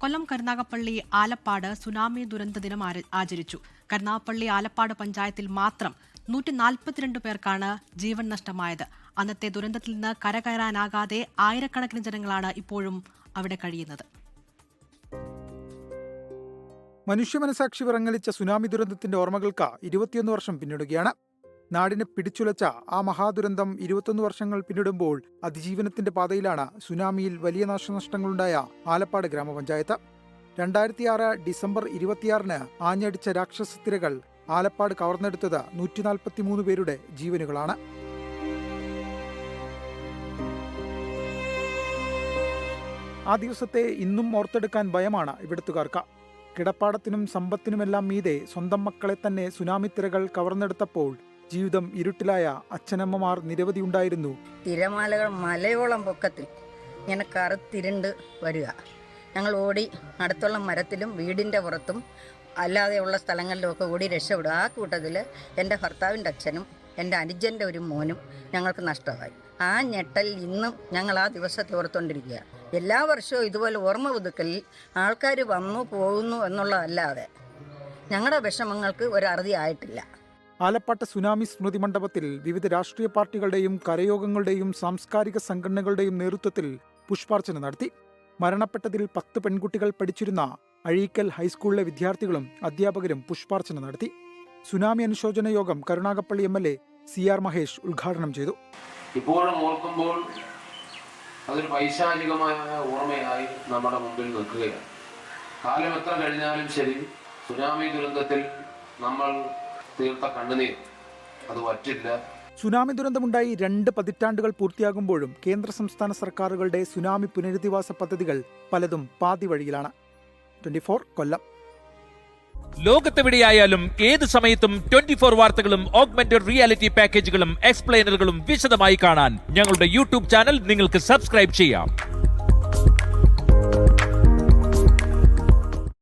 Kollam Karunagappally Alappad tsunami ദുരന്ത ദിനം ആചരിച്ചു. കരുനാഗപ്പള്ളി ആലപ്പാട് പഞ്ചായത്തിൽ മാത്രം 142 പേർക്കാണ് ജീവൻ നഷ്ടമായത്. അന്നത്തെ ദുരന്തത്തിൽ നിന്ന് കരകയറാനാകാതെ ആയിരക്കണക്കിന് ജനങ്ങളാണ് ഇപ്പോഴും അവിടെ കഴിയുന്നത്. മനുഷ്യ മനസാക്ഷി വിറങ്ങലിച്ച സുനാമി ദുരന്തത്തിന്റെ ഓർമ്മകൾക്ക് 21 വർഷം പിന്നിടുകയാണ്. നാടിനെ പിടിച്ചുലച്ച ആ മഹാദുരന്തം 21 വർഷങ്ങൾ പിന്നിടുമ്പോൾ അതിജീവനത്തിന്റെ പാതയിലാണ് സുനാമിയിൽ വലിയ നാശനഷ്ടങ്ങളുണ്ടായ ആലപ്പാട് ഗ്രാമപഞ്ചായത്ത്. 2006 ഡിസംബർ 26 ആഞ്ഞടിച്ച രാക്ഷസത്തിരകൾ ആലപ്പാട് കവർന്നെടുത്തത് 143 പേരുടെ ജീവനുകളാണ്. ആ ദിവസത്തെ ഇന്നും ഓർത്തെടുക്കാൻ ഭയമാണ് ഇവിടുത്തുകാർക്ക്. കിടപ്പാടത്തിനും സമ്പത്തിനുമെല്ലാം മീതെ സ്വന്തം മക്കളെ തന്നെ സുനാമിത്തിരകൾ കവർന്നെടുത്തപ്പോൾ ജീവിതം ഇരുട്ടിലായ അച്ഛനമ്മമാർ നിരവധി ഉണ്ടായിരുന്നു. തിരമാലകൾ മലയോളം പൊക്കത്തിൽ ഇങ്ങനെ കറുത്തിരുണ്ട് വരിക. ഞങ്ങൾ ഓടി അടുത്തുള്ള മരത്തിലും വീടിൻ്റെ പുറത്തും അല്ലാതെയുള്ള സ്ഥലങ്ങളിലുമൊക്കെ ഓടി രക്ഷപ്പെടും. ആ കൂട്ടത്തിൽ എൻ്റെ ഭർത്താവിൻ്റെ അച്ഛനും എൻ്റെ അനുജൻ്റെ ഒരു മോനും ഞങ്ങൾക്ക് നഷ്ടമായി. ആ ഞെട്ടൽ ഇന്നും ഞങ്ങൾ ആ ദിവസത്തെ ഓർത്തുകൊണ്ടിരിക്കുക. എല്ലാ വർഷവും ഇതുപോലെ ഓർമ്മ പുതുക്കലിൽ ആൾക്കാർ വന്നു പോകുന്നു എന്നുള്ളതല്ലാതെ ഞങ്ങളുടെ വിഷമങ്ങൾക്ക് ഒരറുതി ആയിട്ടില്ല. ആലപ്പാട്ട് സുനാമി സ്മൃതി മണ്ഡപത്തിൽ വിവിധ രാഷ്ട്രീയ പാർട്ടികളുടെയും കരയോഗങ്ങളുടെയും സാംസ്കാരിക സംഘടനകളുടെയും നേതൃത്വത്തിൽ പുഷ്പാർച്ചന നടത്തി. മരണപ്പെട്ടതിൽ 10 പെൺകുട്ടികൾ പഠിച്ചിരുന്ന അഴീക്കൽ ഹൈസ്കൂളിലെ വിദ്യാർത്ഥികളും അധ്യാപകരും പുഷ്പാർച്ചന നടത്തി. സുനാമി അനുശോചന യോഗം കരുനാഗപ്പള്ളി MLA CR മഹേഷ് ഉദ്ഘാടനം ചെയ്തു. ഇപ്പോഴും ഓർക്കുമ്പോൾ അതൊരു വൈശാലികമായ ഓർമ്മയായി നമ്മുടെ മുമ്പിൽ നിൽക്കുകയാണ്. കാലം എത്ര കഴിഞ്ഞാലും ശരി, സുനാമി ദുരന്തത്തിൽ നമ്മൾ തീർത്ത കണ്ണുനീർ അത് വറ്റില്ല. സുനാമി ദുരന്തമുണ്ടായി 2 പതിറ്റാണ്ടുകൾ പൂർത്തിയാകുമ്പോഴും കേന്ദ്ര സംസ്ഥാന സർക്കാരുകളുടെ സുനാമി പുനരധിവാസ പദ്ധതികൾ പലതും പാതി വഴിയിലാണ്. 24 കൊല്ലം. ലോകത്തെവിടെയായാലും ഏത് സമയത്തും 24 വാർത്തകളും ഓഗ്മെന്റഡ് റിയാലിറ്റി പാക്കേജുകളും എക്സ്പ്ലെയിനറുകളും വിശദമായി കാണാൻ ഞങ്ങളുടെ യൂട്യൂബ് ചാനൽ നിങ്ങൾക്ക് സബ്സ്ക്രൈബ് ചെയ്യാം.